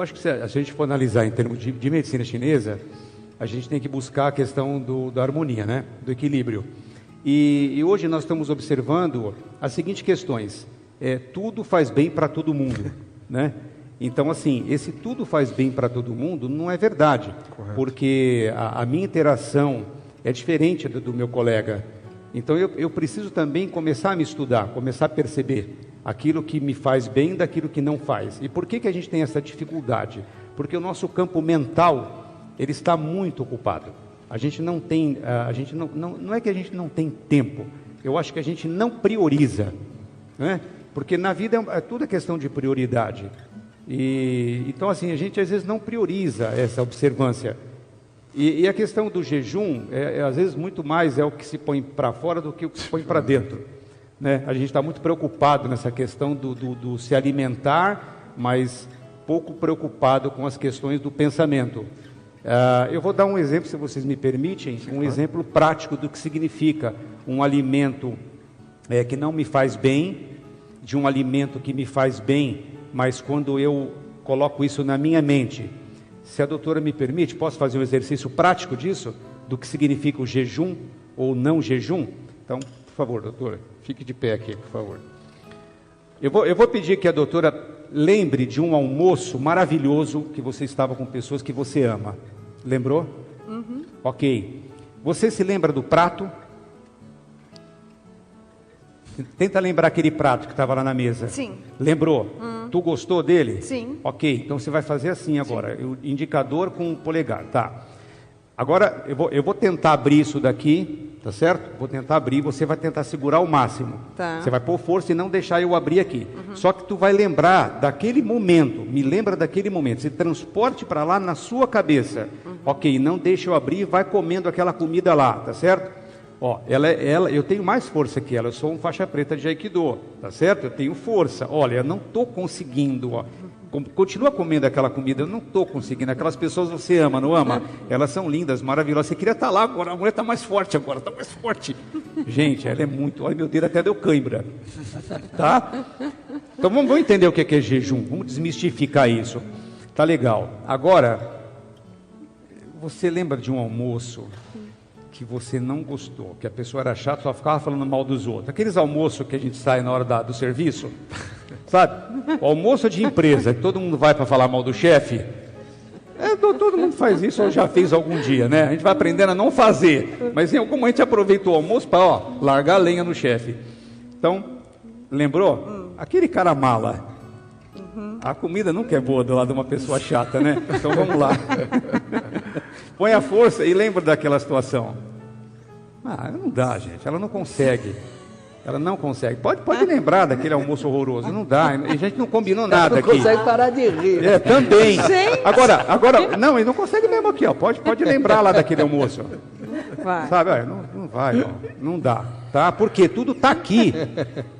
acho que se a gente for analisar em termos de medicina chinesa, a gente tem que buscar a questão da harmonia, né? Do equilíbrio. E hoje nós estamos observando as seguintes questões. Tudo faz bem para todo mundo, né? Então, assim, esse tudo faz bem para todo mundo não é verdade. Correto. Porque a minha interação é diferente do meu colega. Então, eu preciso também começar a me estudar, começar a perceber aquilo que me faz bem daquilo que não faz. E por que a gente tem essa dificuldade? Porque o nosso campo mental, ele está muito ocupado. A gente não tem, não é que a gente não tem tempo, eu acho que a gente não prioriza, né? Porque na vida tudo é questão de prioridade. Então, assim, a gente às vezes não prioriza essa observância. E a questão do jejum, às vezes muito mais é o que se põe para fora do que o que se põe para dentro, né? A gente está muito preocupado nessa questão do se alimentar, mas pouco preocupado com as questões do pensamento. Eu vou dar um exemplo, se vocês me permitem, um exemplo prático do que significa um alimento que não me faz bem, de um alimento que me faz bem, mas quando eu coloco isso na minha mente, se a doutora me permite, posso fazer um exercício prático disso, do que significa o jejum ou não jejum? Então, por favor, doutora, fique de pé aqui, por favor. Eu vou pedir que a doutora lembre de um almoço maravilhoso que você estava com pessoas que você ama. Lembrou? Uhum. Ok. Você se lembra do prato? Tenta lembrar aquele prato que estava lá na mesa. Sim. Lembrou? Tu gostou dele? Sim. Ok, então você vai fazer assim agora. O indicador com o polegar, tá? Agora, eu vou tentar abrir isso daqui, tá certo? Vou tentar abrir, você vai tentar segurar ao máximo. Tá. Você vai pôr força e não deixar eu abrir aqui. Só que tu vai lembrar daquele momento, me lembra daquele momento. Se transporte para lá na sua cabeça. Ok, não deixa eu abrir, vai comendo aquela comida lá, tá certo? Ó, eu tenho mais força que ela, eu sou um faixa preta de Aikido, tá certo? Eu tenho força. Olha, eu não estou conseguindo, ó. Continua comendo aquela comida, eu não estou conseguindo. Aquelas pessoas você ama, não ama? Elas são lindas, maravilhosas. Você queria estar lá agora, a mulher está mais forte agora, está mais forte. Gente, ela é muito, olha meu dedo, até deu cãibra. Tá? Então vamos entender o que é jejum, vamos desmistificar isso. Tá legal. Agora, você lembra de um almoço que você não gostou, que a pessoa era chata, só ficava falando mal dos outros? Aqueles almoços que a gente sai na hora do serviço, sabe? O almoço de empresa, que todo mundo vai para falar mal do chefe. Todo mundo faz isso, ou já fez algum dia, né? A gente vai aprendendo a não fazer, mas em algum momento a gente aproveita o almoço para largar a lenha no chefe. Então, lembrou? Aquele cara mala. A comida nunca é boa do lado de uma pessoa chata, né? Então vamos lá. Põe a força e lembra daquela situação. Não dá, gente. Ela não consegue. Ela não consegue. Pode lembrar daquele almoço horroroso. Não dá. A gente não combinou nada aqui. Não consegue parar de rir. Também. Gente. Agora, não, ele não consegue mesmo aqui, ó. Pode lembrar lá daquele almoço. Vai. Sabe, não vai, ó. Não dá. Tá? Porque tudo está aqui.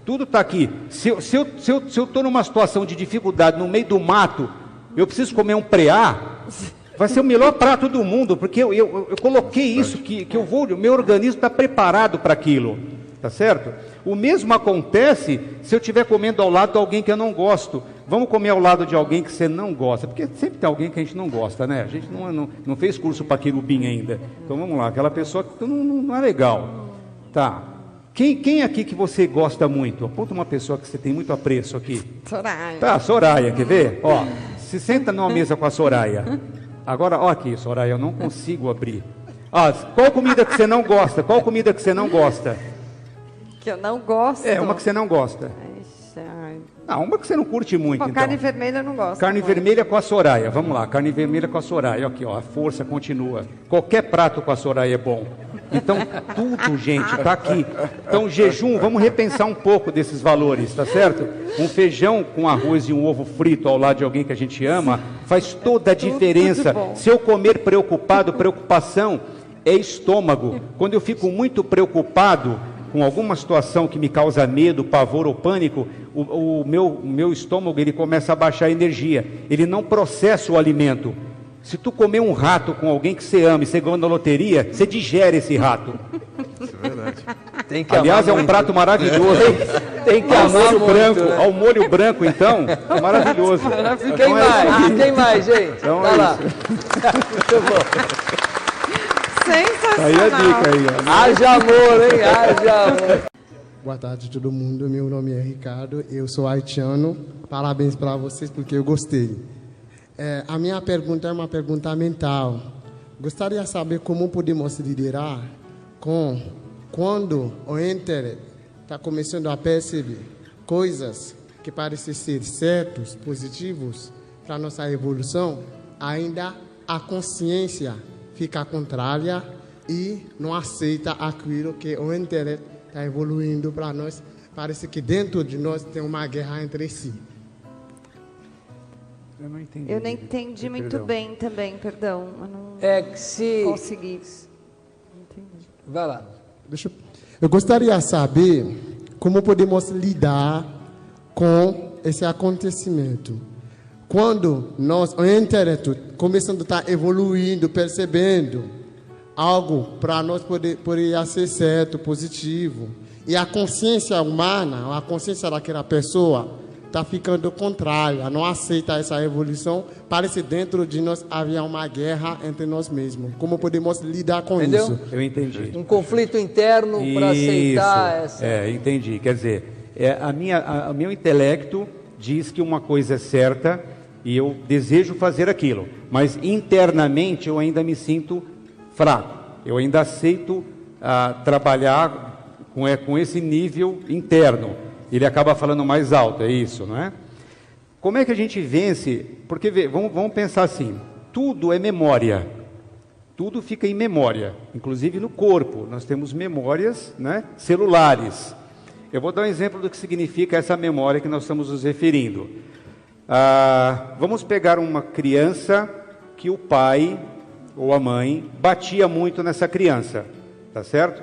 Tudo está aqui. Se eu estou numa situação de dificuldade no meio do mato, eu preciso comer um preá, vai ser o melhor prato do mundo, porque eu coloquei isso, que eu vou, o meu organismo está preparado para aquilo. Tá certo? O mesmo acontece se eu estiver comendo ao lado de alguém que eu não gosto. Vamos comer ao lado de alguém que você não gosta, porque sempre tem alguém que a gente não gosta, né? A gente não fez curso para querubim ainda. Então vamos lá, aquela pessoa que não é legal. Tá. Quem aqui que você gosta muito? Aponta uma pessoa que você tem muito apreço aqui. Soraya. Tá, Soraya, quer ver? Ó, se senta numa mesa com a Soraya. Agora, ó aqui, Soraya, eu não consigo abrir. Qual comida que você não gosta? Qual comida que você não gosta? Que eu não gosto. Uma que você não gosta. Uma que você não curte muito, então. Carne vermelha eu não gosto. Carne vermelha com a Soraya, vamos lá. Carne vermelha com a Soraya, aqui, ó, a força continua. Qualquer prato com a Soraya é bom. Então, tudo, gente, tá aqui. Então, jejum, vamos repensar um pouco desses valores, tá certo? Um feijão com arroz e um ovo frito ao lado de alguém que a gente ama, faz toda a diferença. Se eu comer preocupado, preocupação é estômago. Quando eu fico muito preocupado com alguma situação que me causa medo, pavor ou pânico, o meu estômago ele começa a baixar a energia, ele não processa o alimento. Se tu comer um rato com alguém que você ama e você ganha na loteria, você digere esse rato. Isso é verdade. Tem que Aliás, é amar um muito. prato maravilhoso. Tem que Ao amar molho muito, branco, né? ao molho branco, então, é maravilhoso. Quem mais? Quem mais, gente? Então Vai é lá. isso. Muito bom. Sensacional. Aí a dica aí, ó. Haja amor, hein? Haja amor. Boa tarde a todo mundo, meu nome é Ricardo, eu sou haitiano, parabéns para vocês porque eu gostei. A minha pergunta é uma pergunta mental. Gostaria de saber como podemos liderar quando o internet está começando a perceber coisas que parecem ser certos, positivos para a nossa evolução, ainda a consciência fica contrária e não aceita aquilo que o internet está evoluindo para nós. Parece que dentro de nós tem uma guerra entre si. Eu não entendi. Eu não entendi muito Perdão. bem também, perdão. Eu não É que se... consegui. Entendi. Vai lá. Eu gostaria de saber como podemos lidar com esse acontecimento. Quando o internet começando a estar evoluindo, percebendo algo para nós poderia ser certo, positivo, e a consciência humana, a consciência daquela pessoa está ficando contrária, não aceita essa evolução, parece que dentro de nós havia uma guerra entre nós mesmos. Como podemos lidar com Entendeu? isso? Eu entendi. Um conflito interno para aceitar essa... Entendi. Quer dizer, o meu intelecto diz que uma coisa é certa e eu desejo fazer aquilo, mas internamente eu ainda me sinto fraco. Eu ainda aceito trabalhar com esse nível interno. Ele acaba falando mais alto, é isso, não é? Como é que a gente vence? Porque vamos pensar assim, tudo é memória. Tudo fica em memória, inclusive no corpo. Nós temos memórias, né, celulares. Eu vou dar um exemplo do que significa essa memória que nós estamos nos referindo. Vamos pegar uma criança que o pai ou a mãe batia muito nessa criança, tá certo?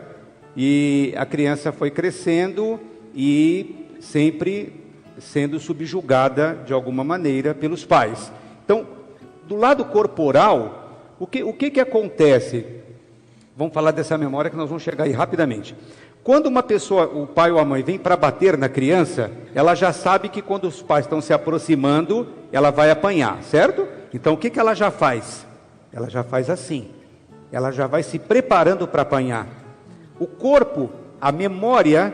E a criança foi crescendo e sempre sendo subjugada de alguma maneira pelos pais. Então, do lado corporal, o que acontece? Vamos falar dessa memória que nós vamos chegar aí rapidamente. Quando uma pessoa, o pai ou a mãe, vem para bater na criança, ela já sabe que quando os pais estão se aproximando, ela vai apanhar, certo? Então, o que ela já faz? Ela já faz assim. Ela já vai se preparando para apanhar. O corpo, a memória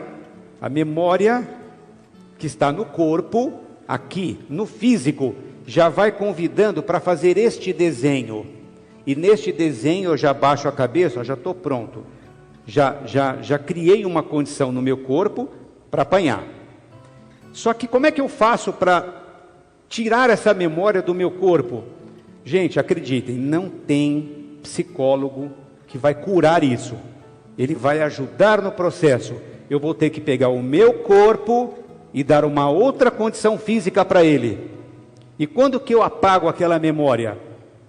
que está no corpo, aqui, no físico, já vai convidando para fazer este desenho. E neste desenho eu já baixo a cabeça, já estou pronto. Já criei uma condição no meu corpo para apanhar. Só que como é que eu faço para tirar essa memória do meu corpo? Gente, acreditem, não tem psicólogo que vai curar isso. Ele vai ajudar no processo. Eu vou ter que pegar o meu corpo e dar uma outra condição física para ele. E quando que eu apago aquela memória?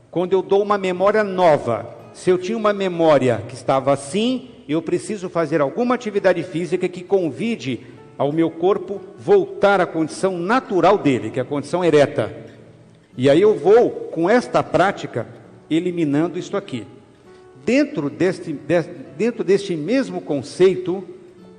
Quando eu dou uma memória nova. Se eu tinha uma memória que estava assim, eu preciso fazer alguma atividade física que convide ao meu corpo voltar à condição natural dele, que é a condição ereta. E aí eu vou, com esta prática, eliminando isto aqui. Dentro deste mesmo conceito,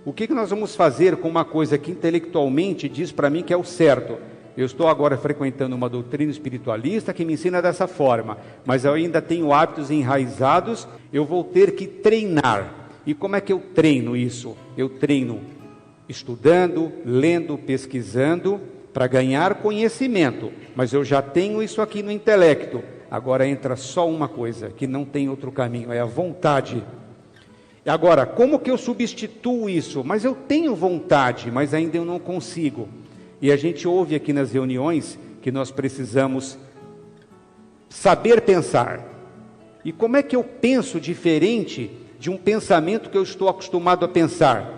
o que nós vamos fazer com uma coisa que intelectualmente diz para mim que é o certo? Eu estou agora frequentando uma doutrina espiritualista que me ensina dessa forma, mas eu ainda tenho hábitos enraizados, eu vou ter que treinar. E como é que eu treino isso? Eu treino estudando, lendo, pesquisando, para ganhar conhecimento, mas eu já tenho isso aqui no intelecto. Agora entra só uma coisa, que não tem outro caminho, é a vontade. E agora, como que eu substituo isso? Mas eu tenho vontade, mas ainda eu não consigo. E a gente ouve aqui nas reuniões que nós precisamos saber pensar. E como é que eu penso diferente de um pensamento que eu estou acostumado a pensar?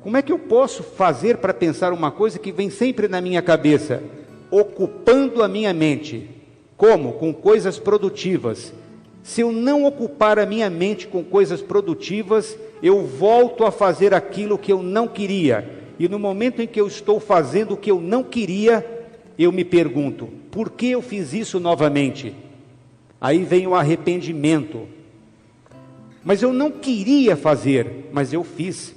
Como é que eu posso fazer para pensar uma coisa que vem sempre na minha cabeça, ocupando a minha mente? Como? Com coisas produtivas. Se eu não ocupar a minha mente com coisas produtivas, eu volto a fazer aquilo que eu não queria. E no momento em que eu estou fazendo o que eu não queria, eu me pergunto, por que eu fiz isso novamente? Aí vem o arrependimento. Mas eu não queria fazer, mas eu fiz.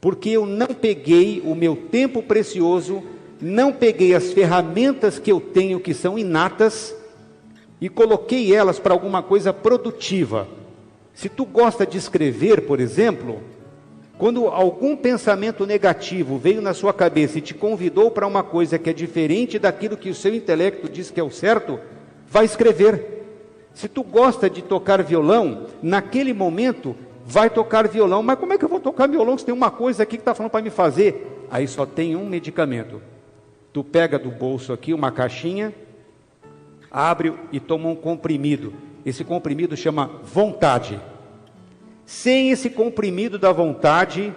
Porque eu não peguei o meu tempo precioso, não peguei as ferramentas que eu tenho que são inatas e coloquei elas para alguma coisa produtiva. Se tu gosta de escrever, por exemplo, quando algum pensamento negativo veio na sua cabeça e te convidou para uma coisa que é diferente daquilo que o seu intelecto diz que é o certo, vai escrever. Se tu gosta de tocar violão, naquele momento, vai tocar violão. Mas como é que eu vou tocar violão se tem uma coisa aqui que está falando para me fazer? Aí só tem um medicamento. Tu pega do bolso aqui uma caixinha, abre e toma um comprimido. Esse comprimido chama vontade. Sem esse comprimido da vontade,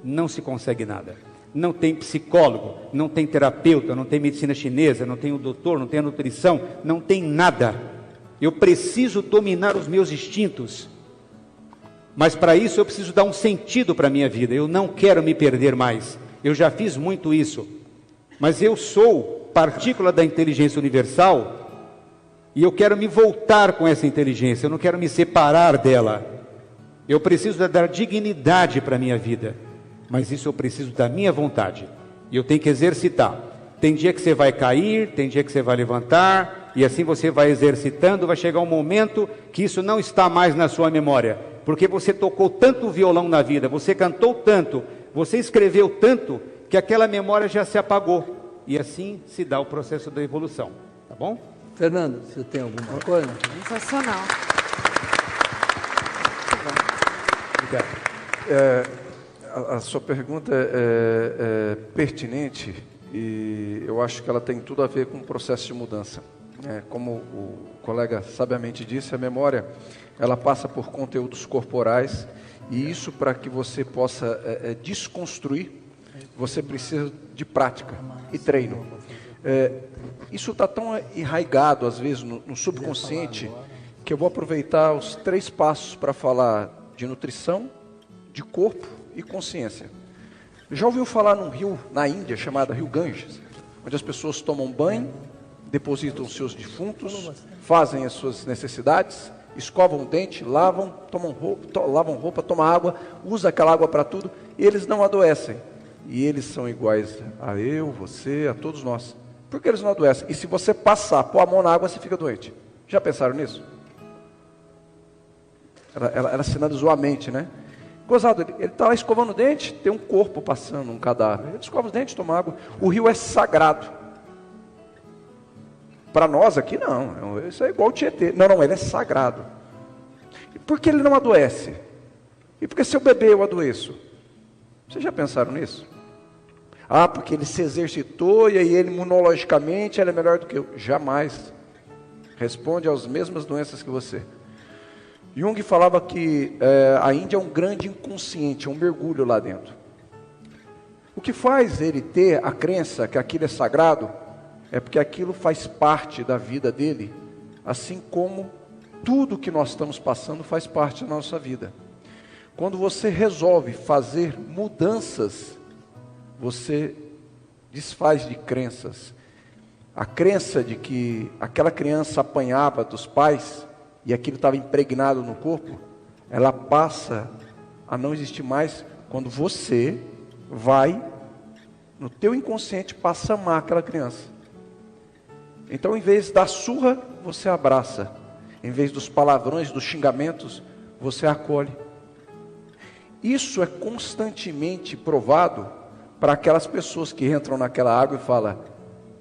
não se consegue nada. Não tem psicólogo, não tem terapeuta, não tem medicina chinesa, não tem o doutor, não tem a nutrição, não tem nada. Eu preciso dominar os meus instintos. Mas para isso eu preciso dar um sentido para a minha vida. Eu não quero me perder mais. Eu já fiz muito isso. Mas eu sou partícula da inteligência universal e eu quero me voltar com essa inteligência. Eu não quero me separar dela. Eu preciso dar dignidade para a minha vida. Mas isso eu preciso da minha vontade. E eu tenho que exercitar. Tem dia que você vai cair, tem dia que você vai levantar, e assim você vai exercitando, vai chegar um momento que isso não está mais na sua memória. Porque você tocou tanto violão na vida, você cantou tanto, você escreveu tanto, que aquela memória já se apagou. E assim se dá o processo da evolução. Tá bom? Fernando, você tem alguma coisa? Sensacional. Obrigado. A sua pergunta é pertinente e eu acho que ela tem tudo a ver com o processo de mudança. Como o colega sabiamente disse, a memória ela passa por conteúdos corporais e isso, para que você possa desconstruir, você precisa de prática e treino. Isso está tão enraizado às vezes no subconsciente que eu vou aproveitar os 3 passos para falar de nutrição, de corpo e consciência. Já ouviu falar num rio na Índia chamado Rio Ganges, onde as pessoas tomam banho, depositam seus defuntos, fazem as suas necessidades, escovam o dente, lavam roupa, tomam água, usam aquela água para tudo, e eles não adoecem. E eles são iguais a eu, você, a todos nós. Por que eles não adoecem? E se você pôr a mão na água, você fica doente. Já pensaram nisso? Ela sinalizou a mente, né? Gozado, ele está lá escovando o dente, tem um corpo passando, um cadáver. Ele escova os dentes, toma água. O rio é sagrado. Para nós aqui, não. Isso é igual o Tietê. Não, ele é sagrado. E por que ele não adoece? E por que se eu beber eu adoeço? Vocês já pensaram nisso? Porque ele se exercitou e aí ele imunologicamente ele é melhor do que eu. Jamais. Responde às mesmas doenças que você. Jung falava que a Índia é um grande inconsciente, é um mergulho lá dentro. O que faz ele ter a crença que aquilo é sagrado, é porque aquilo faz parte da vida dele, assim como tudo que nós estamos passando faz parte da nossa vida. Quando você resolve fazer mudanças, você desfaz de crenças. A crença de que aquela criança apanhava dos pais e aquilo estava impregnado no corpo, ela passa a não existir mais quando você vai, no teu inconsciente, passa a amar aquela criança. Então, em vez da surra, você abraça. Em vez dos palavrões, dos xingamentos, você acolhe. Isso é constantemente provado para aquelas pessoas que entram naquela água e falam,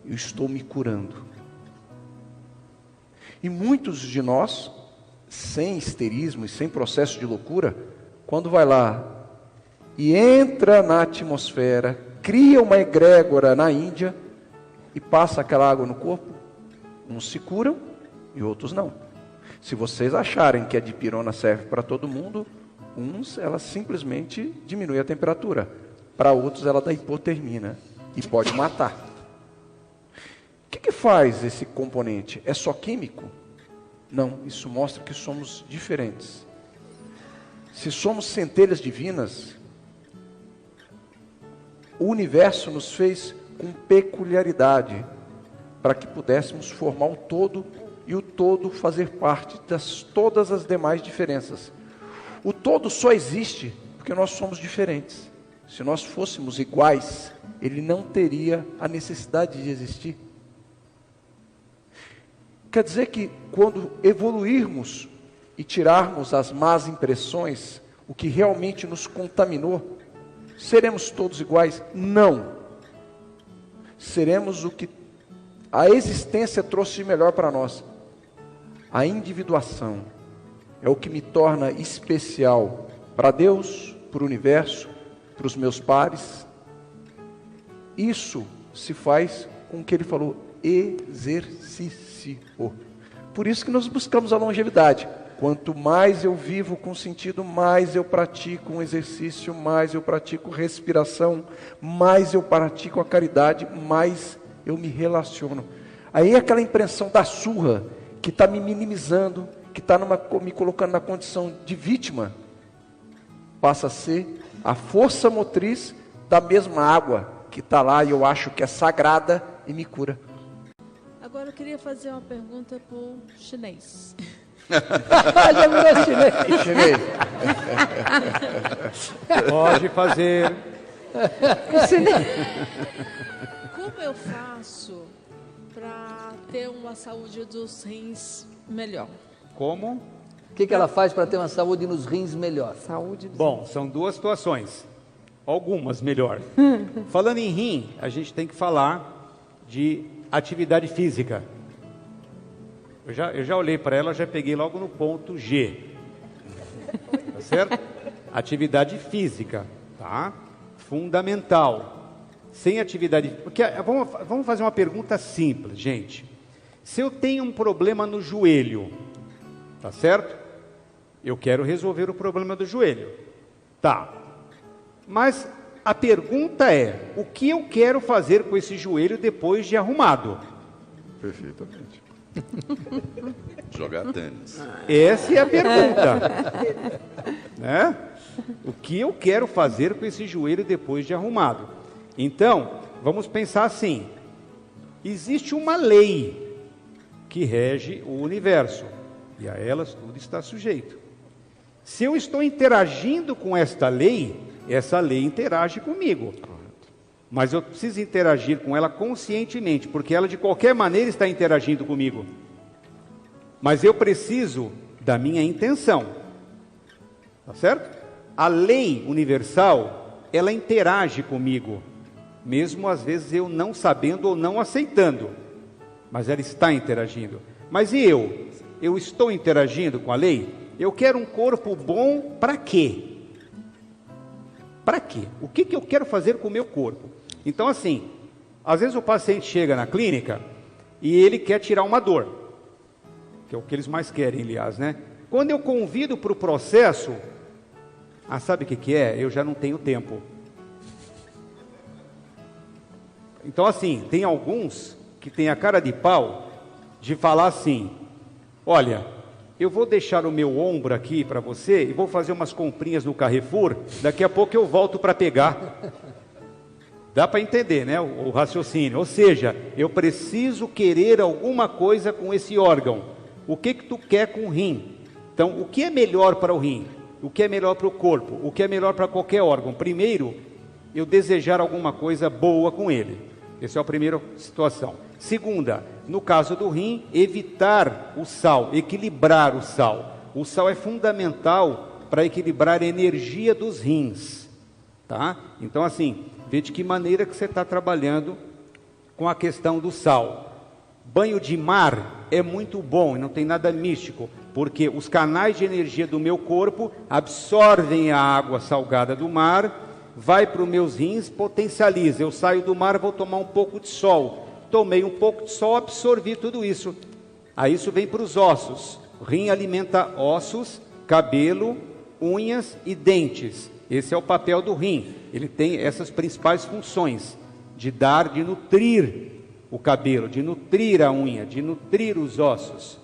eu estou me curando. E muitos de nós, sem histerismo e sem processo de loucura, quando vai lá e entra na atmosfera, cria uma egrégora na Índia e passa aquela água no corpo, uns se curam e outros não. Se vocês acharem que a dipirona serve para todo mundo, uns ela simplesmente diminui a temperatura, para outros ela dá hipotermia e pode matar. O que faz esse componente? É só químico? Não, isso mostra que somos diferentes. Se somos centelhas divinas, o universo nos fez com peculiaridade, para que pudéssemos formar um todo, e o todo fazer parte das todas as demais diferenças. O todo só existe porque nós somos diferentes. Se nós fôssemos iguais, ele não teria a necessidade de existir. Quer dizer que quando evoluirmos e tirarmos as más impressões, o que realmente nos contaminou, seremos todos iguais? Não. Seremos o que a existência trouxe de melhor para nós. A individuação é o que me torna especial para Deus, para o universo, para os meus pares. Isso se faz com o que ele falou, exercício. Por isso que nós buscamos a longevidade. Quanto mais eu vivo com sentido, mais eu pratico um exercício, mais eu pratico respiração, mais eu pratico a caridade, mais eu me relaciono. Aí aquela impressão da surra, que está me minimizando, que está me colocando na condição de vítima, passa a ser a força motriz da mesma água que está lá e eu acho que é sagrada e me cura. Agora eu queria fazer uma pergunta para o chinês. Já virou chinês. Chinês. Pode fazer. Como eu faço para ter uma saúde dos rins melhor? Como? O que ela faz para ter uma saúde nos rins melhor? Saúde dos Bom, são duas situações. Algumas melhor. Falando em rim, a gente tem que falar de atividade física. Eu já olhei para ela, já peguei logo no ponto G. Tá certo? Atividade física, tá? Fundamental. Sem atividade... Porque, vamos fazer uma pergunta simples, gente. Se eu tenho um problema no joelho, tá certo? Eu quero resolver o problema do joelho. Tá. Mas a pergunta é, o que eu quero fazer com esse joelho depois de arrumado? Perfeitamente. Jogar tênis. Essa é a pergunta. Né? O que eu quero fazer com esse joelho depois de arrumado? Então, vamos pensar assim. Existe uma lei que rege o universo. E a elas tudo está sujeito. Se eu estou interagindo com esta lei, essa lei interage comigo. Mas eu preciso interagir com ela conscientemente, porque ela de qualquer maneira está interagindo comigo. Mas eu preciso da minha intenção. Tá certo? A lei universal, ela interage comigo, mesmo às vezes eu não sabendo ou não aceitando. Mas ela está interagindo. Mas e eu? Eu estou interagindo com a lei? Eu quero um corpo bom para quê? Para quê? O que eu quero fazer com o meu corpo? Então assim, às vezes o paciente chega na clínica e ele quer tirar uma dor, que é o que eles mais querem, aliás, né? Quando eu convido para o processo, sabe o que é? Eu já não tenho tempo. Então assim, tem alguns que têm a cara de pau de falar assim, olha, eu vou deixar o meu ombro aqui para você e vou fazer umas comprinhas no Carrefour, daqui a pouco eu volto para pegar. Dá para entender, né, o raciocínio. Ou seja, eu preciso querer alguma coisa com esse órgão. O que tu quer com o rim? Então, o que é melhor para o rim? O que é melhor para o corpo? O que é melhor para qualquer órgão? Primeiro, eu desejar alguma coisa boa com ele. Essa é a primeira situação. Segunda, no caso do rim, evitar o sal, equilibrar o sal. O sal é fundamental para equilibrar a energia dos rins, tá? Então assim, vê de que maneira que você está trabalhando com a questão do sal. Banho de mar é muito bom e não tem nada místico, porque os canais de energia do meu corpo absorvem a água salgada do mar, vai para os meus rins, potencializa. Eu saio do mar, vou tomar um pouco de sol. Tomei um pouco de sol, absorvi tudo isso. Aí isso vem para os ossos. O rim alimenta ossos, cabelo, unhas e dentes. Esse é o papel do rim. Ele tem essas principais funções: de dar, de nutrir o cabelo, de nutrir a unha, de nutrir os ossos.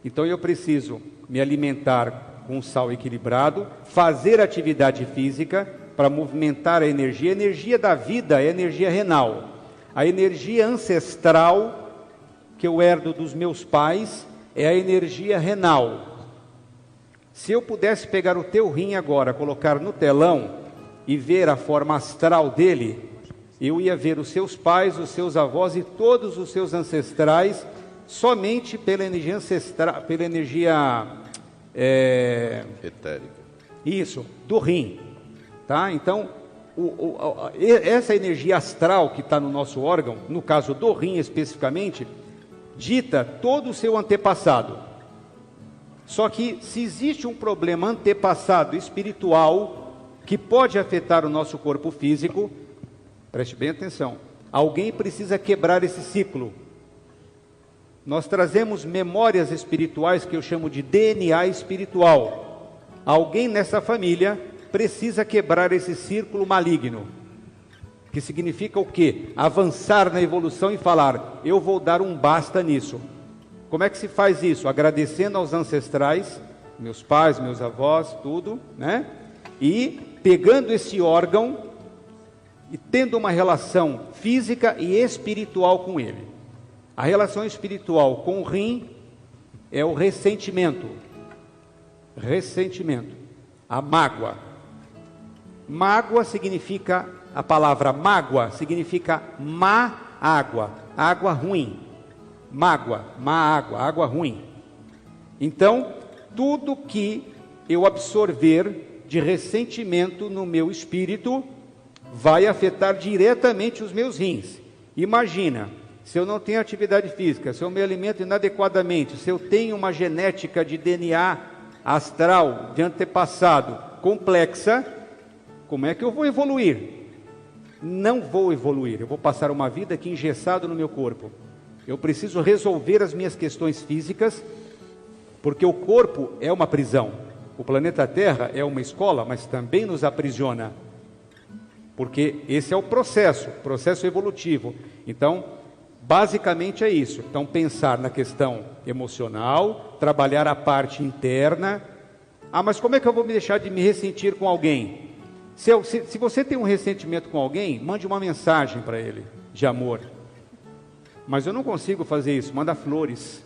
Então eu preciso me alimentar com sal equilibrado, fazer atividade física para movimentar a energia. A energia da vida é a energia renal. A energia ancestral que eu herdo dos meus pais é a energia renal. Se eu pudesse pegar o teu rim agora, colocar no telão e ver a forma astral dele, eu ia ver os seus pais, os seus avós e todos os seus ancestrais somente pela energia ancestral, pela energia Etérica. isso, do rim, tá? Então, essa energia astral que está no nosso órgão, no caso do rim especificamente, dita todo o seu antepassado. Só que se existe um problema antepassado espiritual que pode afetar o nosso corpo físico, preste bem atenção, alguém precisa quebrar esse ciclo. Nós trazemos memórias espirituais que eu chamo de DNA espiritual. Alguém nessa família precisa quebrar esse círculo maligno. Que significa o quê? Avançar na evolução e falar, eu vou dar um basta nisso. Como é que se faz isso? Agradecendo aos ancestrais, meus pais, meus avós, tudo, né? E pegando esse órgão e tendo uma relação física e espiritual com ele. A relação espiritual com o rim é o ressentimento. Ressentimento. A mágoa. Mágoa significa, a palavra mágoa significa má água, água ruim. Mágoa, má água, água ruim. Então, tudo que eu absorver de ressentimento no meu espírito vai afetar diretamente os meus rins. Imagina, se eu não tenho atividade física, se eu me alimento inadequadamente, se eu tenho uma genética de DNA astral, de antepassado, complexa, como é que eu vou evoluir? Não vou evoluir, eu vou passar uma vida aqui engessado no meu corpo. Eu preciso resolver as minhas questões físicas, porque o corpo é uma prisão. O planeta Terra é uma escola, mas também nos aprisiona. Porque esse é o processo evolutivo. Então, basicamente é isso. Então, pensar na questão emocional, trabalhar a parte interna. Ah, mas como é que eu vou me deixar de me ressentir com alguém? Se você tem um ressentimento com alguém, mande uma mensagem para ele, de amor. Mas eu não consigo fazer isso, manda flores,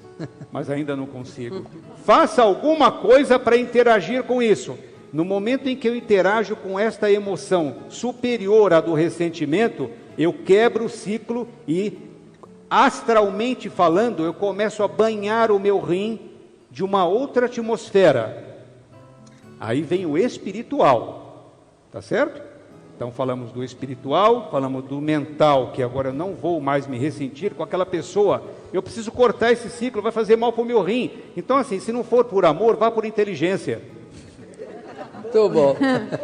mas ainda não consigo. Faça alguma coisa para interagir com isso. No momento em que eu interajo com esta emoção superior à do ressentimento, eu quebro o ciclo e, astralmente falando, eu começo a banhar o meu rim de uma outra atmosfera. Aí vem o espiritual, tá certo? Então falamos do espiritual, falamos do mental, que agora eu não vou mais me ressentir com aquela pessoa. Eu preciso cortar esse ciclo, vai fazer mal para o meu rim. Então assim, se não for por amor, vá por inteligência. Muito bom.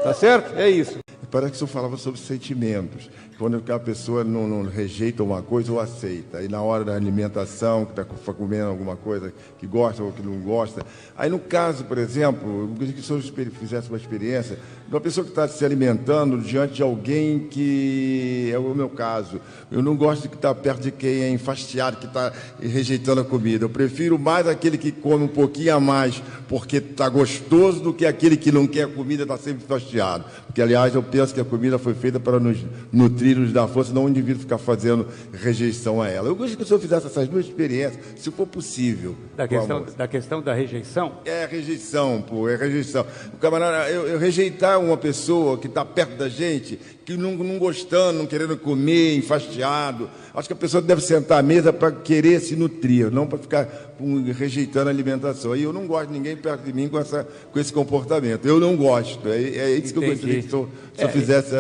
Tá certo? É isso. Parece que o senhor falava sobre sentimentos. Quando a pessoa não rejeita uma coisa ou aceita. Aí na hora da alimentação, que está comendo alguma coisa que gosta ou que não gosta. Aí no caso, por exemplo, eu queria que o senhor fizesse uma experiência de uma pessoa que está se alimentando diante de alguém que, é o meu caso, eu não gosto de estar perto de quem é enfastiado, que está rejeitando a comida. Eu prefiro mais aquele que come um pouquinho a mais porque está gostoso do que aquele que não quer a comida, está sempre enfastiado. Porque, aliás, eu penso que a comida foi feita para nos nutrir, nos dar força, não o indivíduo ficar fazendo rejeição a ela. Eu gostaria que o senhor fizesse essas duas experiências, se for possível. Da questão da rejeição? É rejeição, pô, é rejeição. O camarada, eu rejeitar uma pessoa que está perto da gente, que não gostando, não querendo comer, enfastiado. Acho que a pessoa deve sentar à mesa para querer se nutrir, não para ficar rejeitando a alimentação. E eu não gosto de ninguém perto de mim com esse comportamento. Eu não gosto. É isso que eu gostaria que o senhor fizesse.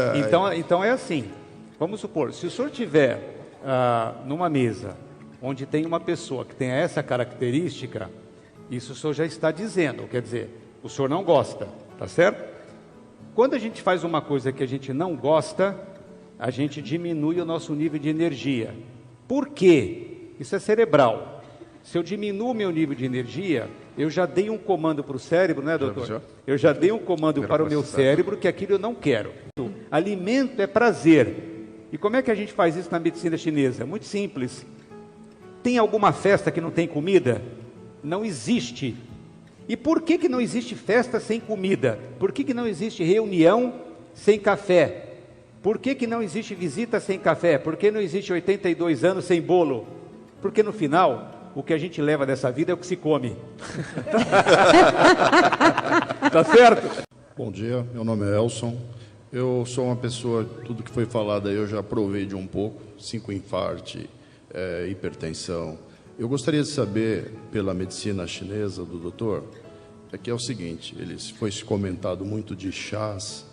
Então é assim. Vamos supor, se o senhor tiver numa mesa onde tem uma pessoa que tem essa característica, isso o senhor já está dizendo, quer dizer, o senhor não gosta, tá certo? Quando a gente faz uma coisa que a gente não gosta, a gente diminui o nosso nível de energia. Por quê? Isso é cerebral. Se eu diminuo o meu nível de energia, eu já dei um comando para o cérebro, né, doutor? Eu já dei um comando para o meu cérebro que aquilo eu não quero. Alimento é prazer. E como é que a gente faz isso na medicina chinesa? Muito simples. Tem alguma festa que não tem comida? Não existe. E por que não existe festa sem comida? Por que não existe reunião sem café? Por que não existe visita sem café? Por que não existe 82 anos sem bolo? Porque no final, o que a gente leva dessa vida é o que se come. Tá certo? Bom dia, meu nome é Elson. Eu sou uma pessoa, tudo que foi falado aí eu já provei de um pouco, 5 infartos, hipertensão. Eu gostaria de saber, pela medicina chinesa do doutor, que é o seguinte, foi comentado muito de chás.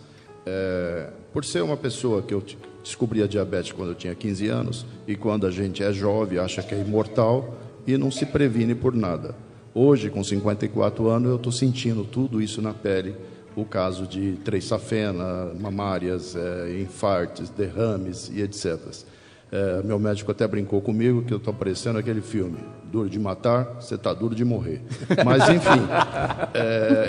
Por ser uma pessoa que eu descobri a diabetes quando eu tinha 15 anos, e quando a gente é jovem, acha que é imortal e não se previne por nada. Hoje, com 54 anos, eu estou sentindo tudo isso na pele, o caso de treissafena, mamárias, infartos, derrames e etc. Meu médico até brincou comigo que eu estou parecendo aquele filme, Duro de Matar, você está duro de morrer. Mas, enfim,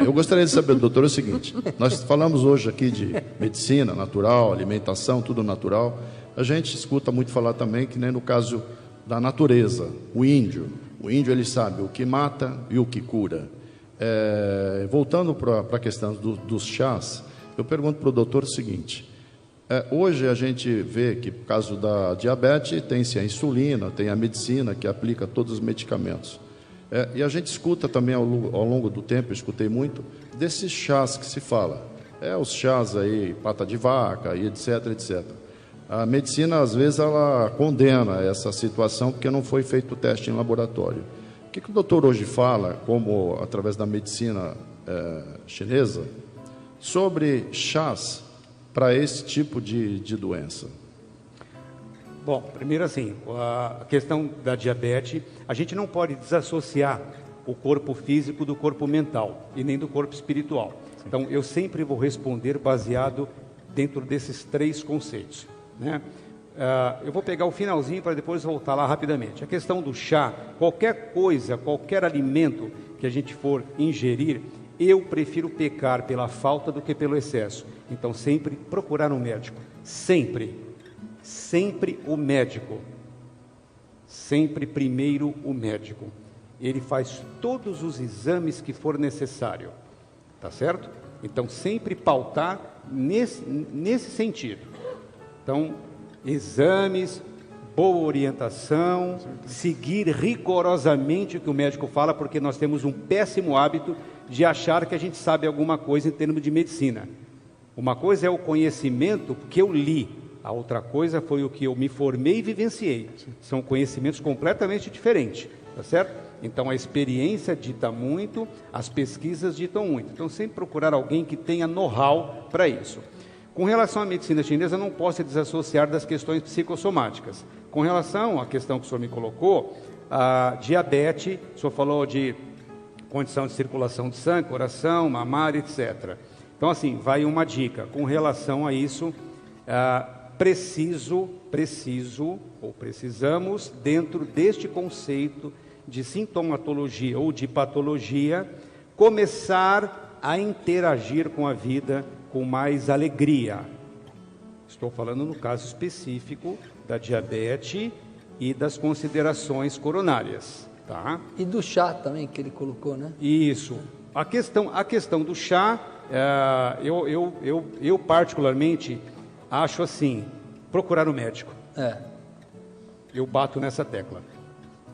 eu gostaria de saber, doutor, o seguinte, nós falamos hoje aqui de medicina natural, alimentação, tudo natural. A gente escuta muito falar também que nem no caso da natureza, o índio ele sabe o que mata e o que cura. Voltando para a questão dos chás, eu pergunto para o doutor o seguinte, hoje a gente vê que, por causa da diabetes, tem-se a insulina, tem a medicina que aplica todos os medicamentos. E a gente escuta também ao longo do tempo, eu escutei muito, desses chás que se fala. Os chás aí, pata de vaca e etc, etc. A medicina, às vezes, ela condena essa situação porque não foi feito o teste em laboratório. O que o doutor hoje fala, como através da medicina chinesa, sobre chás para esse tipo de doença? Bom, primeiro assim, a questão da diabetes, a gente não pode desassociar o corpo físico do corpo mental e nem do corpo espiritual. Então, eu sempre vou responder baseado dentro desses 3 conceitos, né? Eu vou pegar o finalzinho para depois voltar lá rapidamente. A questão do chá, qualquer coisa, qualquer alimento que a gente for ingerir, eu prefiro pecar pela falta do que pelo excesso. Então, sempre procurar um médico. Sempre o médico. Sempre primeiro o médico. Ele faz todos os exames que for necessário. Tá certo? Então, sempre pautar nesse sentido. Então, exames, boa orientação, seguir rigorosamente o que o médico fala, porque nós temos um péssimo hábito de achar que a gente sabe alguma coisa em termos de medicina. Uma coisa é o conhecimento que eu li, a outra coisa foi o que eu me formei e vivenciei. São conhecimentos completamente diferentes, tá certo? Então, a experiência dita muito, as pesquisas ditam muito. Então, sempre procurar alguém que tenha know-how para isso. Com relação à medicina chinesa, não posso desassociar das questões psicossomáticas. Com relação à questão que o senhor me colocou, a diabetes, o senhor falou de condição de circulação de sangue, coração, mamária, etc. Então, assim, vai uma dica. Com relação a isso, precisamos, dentro deste conceito de sintomatologia ou de patologia, começar a interagir com a vida com mais alegria. Estou falando no caso específico da diabetes e das considerações coronárias, tá? E do chá também que ele colocou, né? Isso. A questão do chá, eu particularmente acho assim, procurar um médico. Eu bato nessa tecla.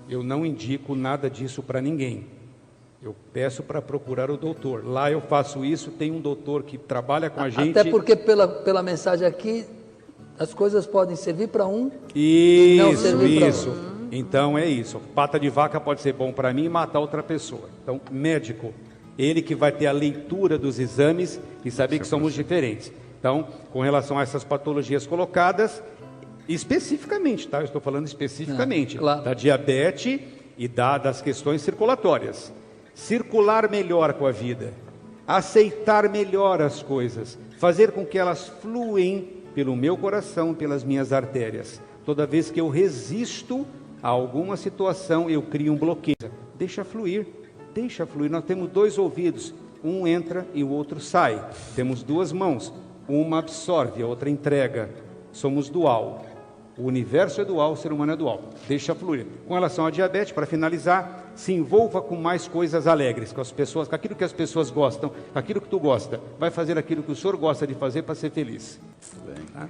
Eu não indico nada disso para ninguém. Eu peço para procurar o doutor. Lá eu faço isso, tem um doutor que trabalha com a gente. Até porque pela mensagem aqui, as coisas podem servir para um e não servir para outro. Então é isso. Pata de vaca pode ser bom para mim e matar outra pessoa. Então, médico, ele que vai ter a leitura dos exames e saber que somos diferentes. Então, com relação a essas patologias colocadas, especificamente, tá? Eu estou falando especificamente claro, da diabetes e das questões circulatórias. Circular melhor com a vida, aceitar melhor as coisas, fazer com que elas fluem pelo meu coração, pelas minhas artérias. Toda vez que eu resisto a alguma situação, eu crio um bloqueio. Deixa fluir. Nós temos 2 ouvidos, um entra e o outro sai. Temos 2 mãos, uma absorve, a outra entrega. Somos dual. O universo é dual, o ser humano é dual. Deixa fluir. Com relação à diabetes, para finalizar, se envolva com mais coisas alegres, com as pessoas, com aquilo que as pessoas gostam, com aquilo que tu gosta. Vai fazer aquilo que o senhor gosta de fazer para ser feliz. Bem. Tá?